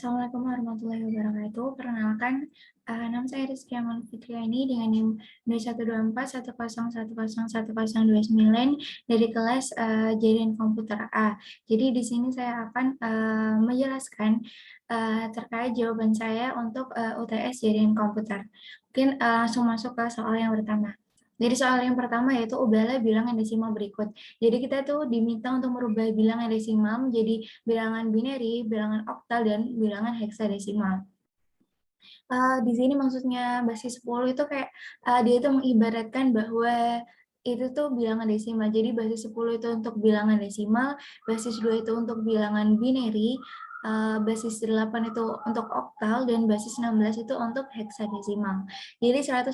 Assalamualaikum warahmatullahi wabarakatuh. Perkenalkan, nama saya Rizky Amal Fitriani dengan NIM 212410101029 dari kelas Jaringan Komputer A. Jadi di sini saya akan menjelaskan terkait jawaban saya untuk UTS Jaringan Komputer. Mungkin langsung masuk ke soal yang pertama. Jadi soal yang pertama yaitu ubahlah bilangan desimal berikut. Jadi kita tuh diminta untuk merubah bilangan desimal menjadi bilangan binary, bilangan oktal, dan bilangan heksadesimal. Di sini maksudnya basis 10 itu kayak dia itu mengibaratkan bahwa itu tuh bilangan desimal. Jadi basis 10 itu untuk bilangan desimal, basis 2 itu untuk bilangan binary, basis 8 itu untuk oktal, dan basis 16 itu untuk heksadesimal. Jadi 180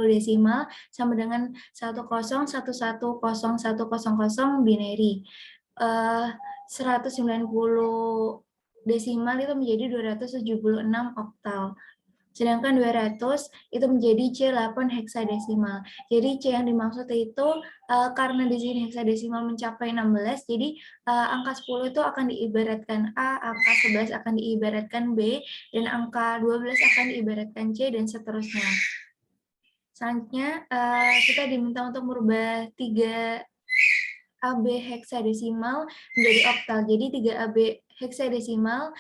desimal sama dengan 1011101000 binary. 190 desimal itu menjadi 276 oktal. Sedangkan 200 itu menjadi C8 heksadesimal. Jadi C yang dimaksud itu karena di sini heksadesimal mencapai 16, jadi angka 10 itu akan diibaratkan A, angka 11 akan diibaratkan B, dan angka 12 akan diibaratkan C, dan seterusnya. Selanjutnya kita diminta untuk merubah 3 AB heksadesimal menjadi oktal. Jadi 3 AB heksadesimal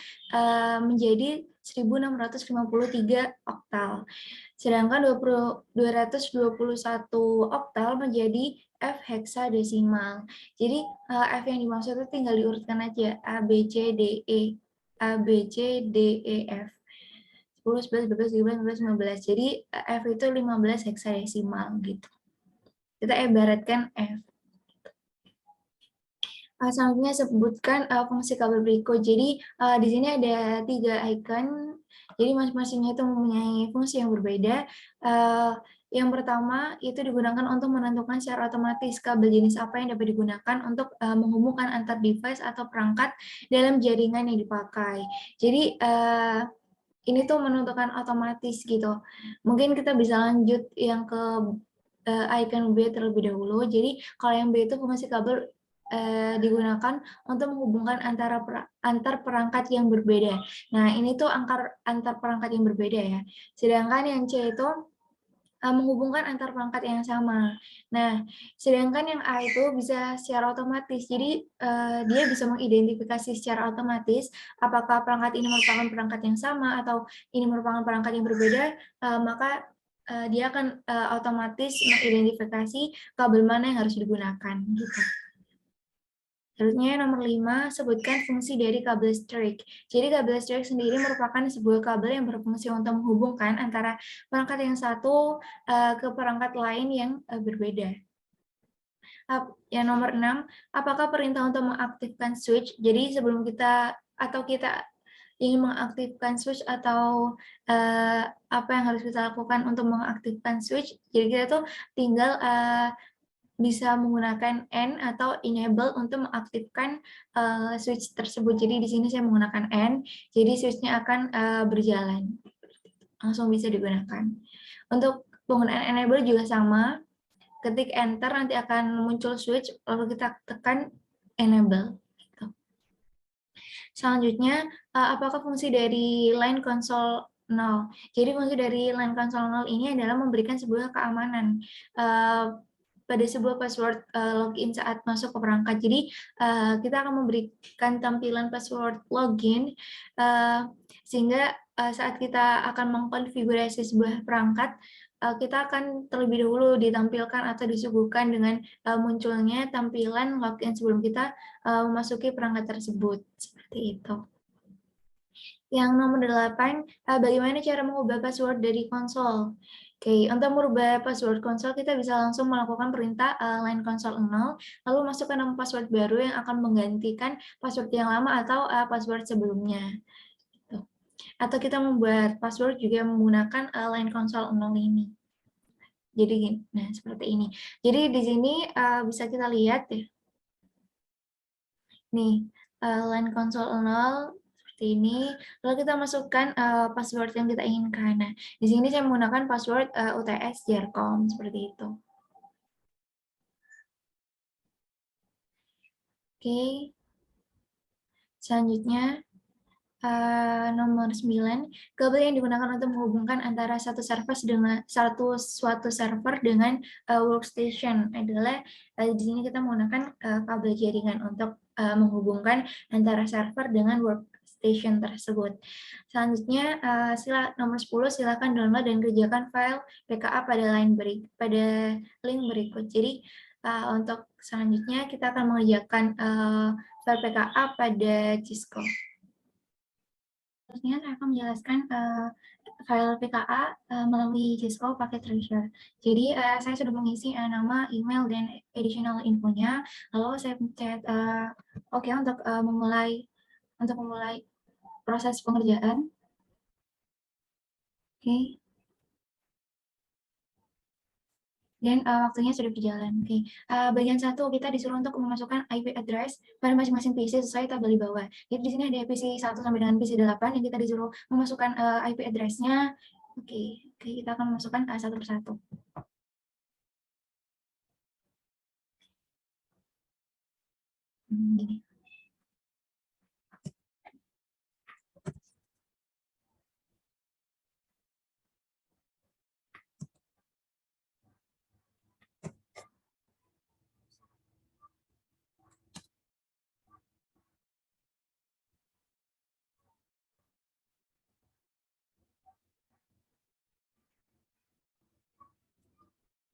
menjadi 1653 oktal. Sedangkan 221 oktal menjadi F heksadesimal. Jadi F yang dimaksud itu tinggal diurutkan aja A, B, C, D, E. A, B, C, D, E, F. 10, 11, 12, 13, 14, 15. Jadi F itu 15 heksadesimal gitu. Kita ibaratkan F. Selanjutnya sebutkan fungsi kabel berikut. Jadi di sini ada 3 icon. Jadi masing-masingnya itu mempunyai fungsi yang berbeda. Yang pertama itu digunakan untuk menentukan secara otomatis kabel jenis apa yang dapat digunakan untuk menghubungkan antar device atau perangkat dalam jaringan yang dipakai. Jadi ini tuh menentukan otomatis gitu. Mungkin kita bisa lanjut yang ke icon B terlebih dahulu. Jadi kalau yang B itu fungsi kabel digunakan untuk menghubungkan antar perangkat yang berbeda. Nah, ini tuh antar perangkat yang berbeda ya. Sedangkan yang C itu menghubungkan antar perangkat yang sama. Nah, sedangkan yang A itu bisa secara otomatis. Jadi dia bisa mengidentifikasi secara otomatis apakah perangkat ini merupakan perangkat yang sama atau ini merupakan perangkat yang berbeda, maka dia akan otomatis mengidentifikasi kabel mana yang harus digunakan gitu. Selanjutnya nomor 5, sebutkan fungsi dari kabel listrik. Jadi kabel listrik sendiri merupakan sebuah kabel yang berfungsi untuk menghubungkan antara perangkat yang satu ke perangkat lain yang berbeda. Yang nomor 6, apakah perintah untuk mengaktifkan switch? Jadi sebelum kita ingin mengaktifkan switch atau apa yang harus kita lakukan untuk mengaktifkan switch, jadi kita tuh tinggal bisa menggunakan N atau enable untuk mengaktifkan switch tersebut. Jadi di sini saya menggunakan N, jadi switch-nya akan berjalan, langsung bisa digunakan. Untuk penggunaan enable juga sama, ketik enter nanti akan muncul switch, lalu kita tekan enable. Selanjutnya, apakah fungsi dari line console 0? Jadi fungsi dari line console 0 ini adalah memberikan sebuah keamanan pada sebuah password login saat masuk ke perangkat. Jadi kita akan memberikan tampilan password login sehingga saat kita akan mengkonfigurasi sebuah perangkat, kita akan terlebih dahulu ditampilkan atau disuguhkan dengan munculnya tampilan login sebelum kita memasuki perangkat tersebut. Seperti itu. Yang nomor 8, bagaimana cara mengubah password dari konsol? Oke, untuk merubah password konsol, kita bisa langsung melakukan perintah line console 0, lalu masukkan nama password baru yang akan menggantikan password yang lama atau password sebelumnya. Gitu. Atau kita membuat password juga menggunakan line console 0 ini. Jadi, nah seperti ini. Jadi di sini bisa kita lihat ya. Nih, line console 0 seperti ini, lalu kita masukkan password yang kita inginkan. Nah, di sini saya menggunakan password UTS Jarcom seperti itu. Oke. Selanjutnya, nomor 9, kabel yang digunakan untuk menghubungkan antara suatu server dengan workstation adalah di sini kita menggunakan kabel jaringan untuk menghubungkan antara server dengan workstation tersebut. Selanjutnya nomor 10, silakan download dan kerjakan file PKA pada link berikut. Jadi untuk selanjutnya kita akan mengerjakan file PKA pada Cisco. Selanjutnya saya akan menjelaskan file PKA melalui Cisco pakai Treasure. Jadi saya sudah mengisi nama, email, dan additional infonya. Lalu saya pencet oke untuk memulai proses pengerjaan. Oke. Dan waktunya sudah berjalan. Oke. Bagian 1 kita disuruh untuk memasukkan IP address pada masing-masing PC sesuai tabel di bawah. Jadi di sini ada PC 1 sampai dengan PC 8 yang kita disuruh memasukkan IP address-nya. Oke, kita akan memasukkan satu persatu. Gini.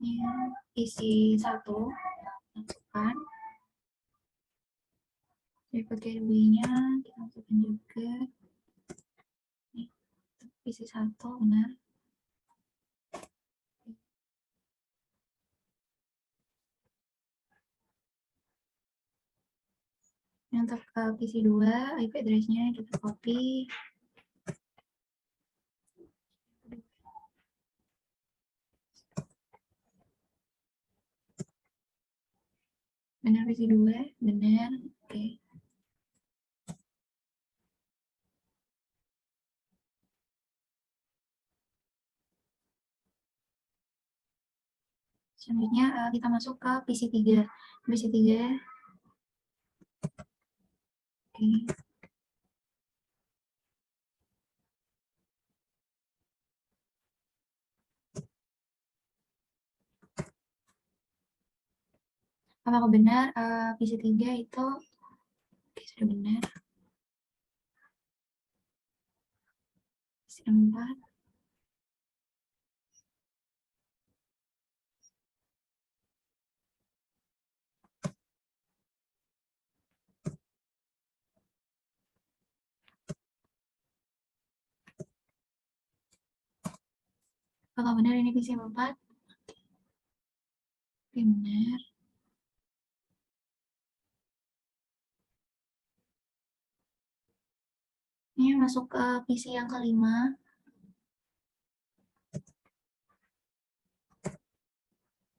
Ini PC 1 masukkan. Berikut gateway-nya kita masukkan juga. Nih, PC 1 benar. Untuk PC 2, IP address-nya kita copy. Benar PC 2, benar. Oke. Selanjutnya kita masuk ke PC 3. PC 3. Oke. Apakah benar PC 3 itu sudah benar? PC 4. Apakah benar ini PC 4? Benar. Ini masuk ke PC yang kelima.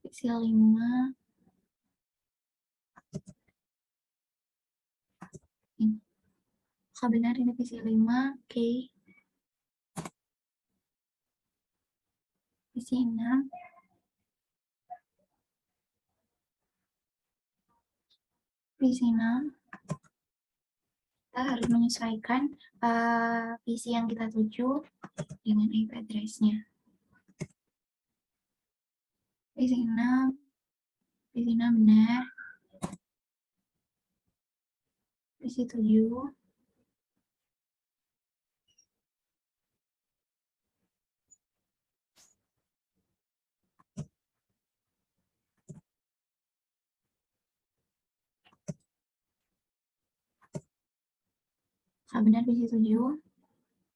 PC 5. Apakah benar ini PC 5? Oke. PC 6. PC 6. Kita harus menyesuaikan PC yang kita tuju dengan IP address-nya. PC 6. PC 6 benar. PC 7. Benar PC 7.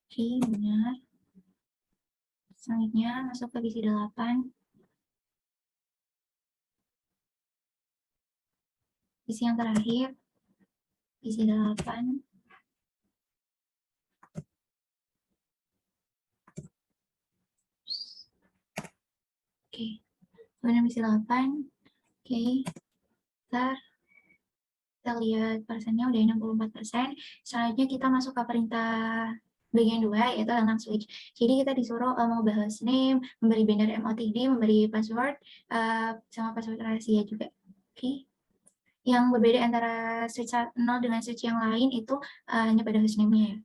Oke, benar. Selanjutnya masuk ke PC 8. PC yang terakhir, PC 8. Oke, kemudian PC 8. Oke, kita lihat persennya udah 64%. Selanjutnya kita masuk ke perintah bagian 2, yaitu tentang switch. Jadi kita disuruh mengubah hostname, memberi banner MOTD, memberi password, sama password rahasia juga. Oke. Yang berbeda antara switch 0 dengan switch yang lain itu hanya pada hostname-nya ya.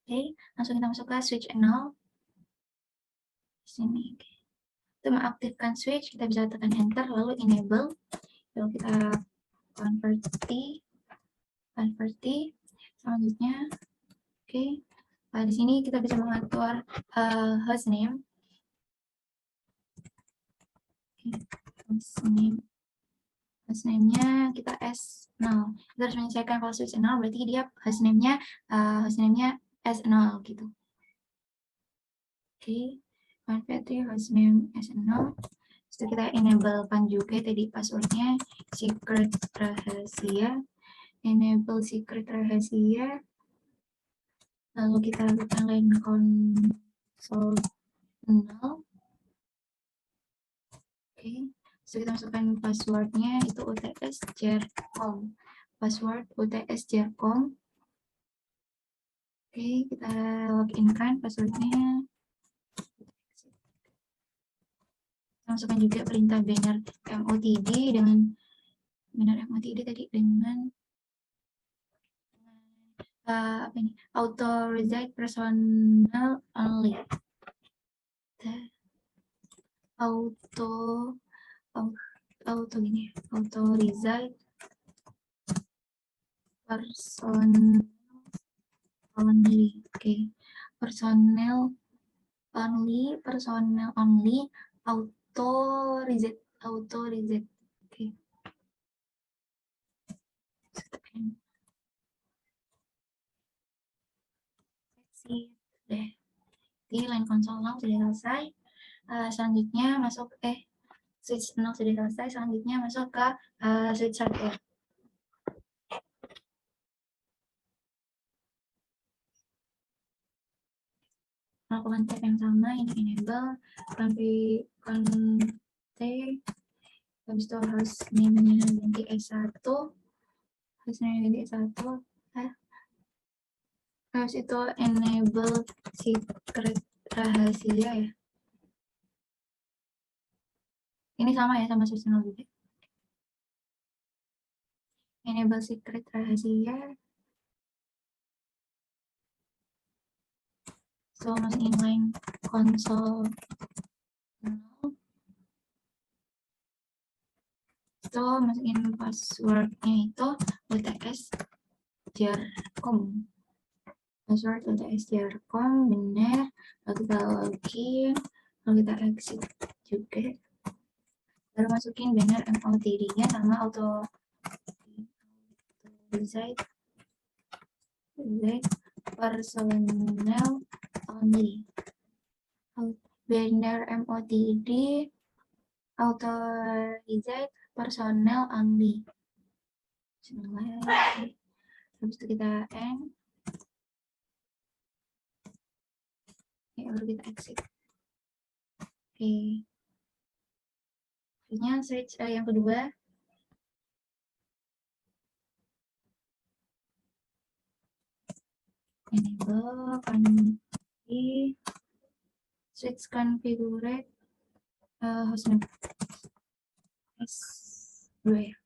Oke, langsung kita masuk ke switch 0. Di sini. Untuk mengaktifkan switch, kita bisa tekan enter, lalu enable. Lalu kita converti. Selanjutnya, oke. Di sini kita bisa mengatur hostname. Hostname-nya kita S0. Kita harus menyesuaikan kalau switch 0, berarti dia hostname-nya S0 gitu. Oke, converti hostname S0. Setelah kita enablekan juga tadi passwordnya secret rahasia. Enable secret rahasia. Lalu kita lakukan line console 0. Oke, so kita masukkan passwordnya itu uts-jarcom. Password uts-jarcom. Oke, kita login kan passwordnya. Kita masukkan juga perintah banner motd dengan tadi dengan apa ini? Authorized personal only. Auto gini, authorized person only. Oke, personal only, auto reset. Oke. Deh. Di line console 0 sudah selesai. Selanjutnya masuk switch 0 sudah selesai. Selanjutnya masuk ke switch hardware. Melakukan step yang sama, ini enable, config, habis itu host name-nya ganti S1, habis itu enable secret rahasia ya. Ini sama ya, sama switch 0 juga. Enable secret rahasia. So, masukin line console 0. Itu masukin passwordnya itu uts-jarcom. Password uts-jarcom benar. Lalu kita login, lalu kita exit juga. Lalu masukin banner motd-nya sama auto design personal only. Banner motd auto design personal only. Habis itu kita end. Baru kita exit. Oke. Selanjutnya switch yang kedua. Enable switch configure hostname S2 ya.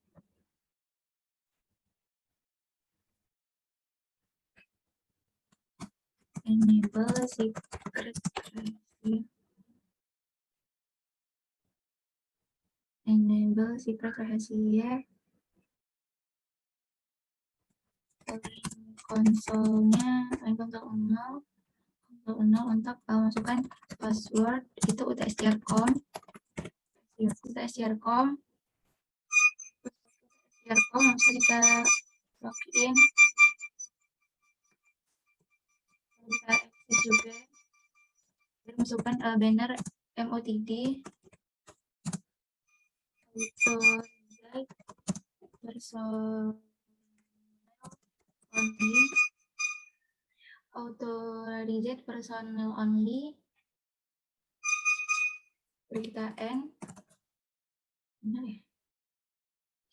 Enable secret rahasia. Enable secret rahasia. Konsolnya, konsol 0 untuk masukkan password itu uts-jarcom. Uts-jarcom harus kita login. Kita exit juga. Kita masukkan banner motd itu personal only, auto reset personal only. Lalu kita end. Benar ya?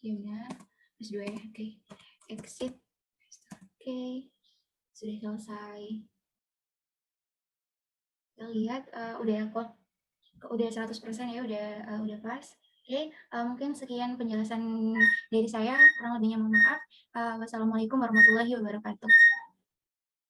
Iya benar. S2 ya. Oke. Exit. Oke. Sudah selesai. Kita lihat udah 100% ya, udah pas. Oke, mungkin sekian penjelasan dari saya, kurang lebihnya mohon maaf. Wassalamualaikum warahmatullahi wabarakatuh.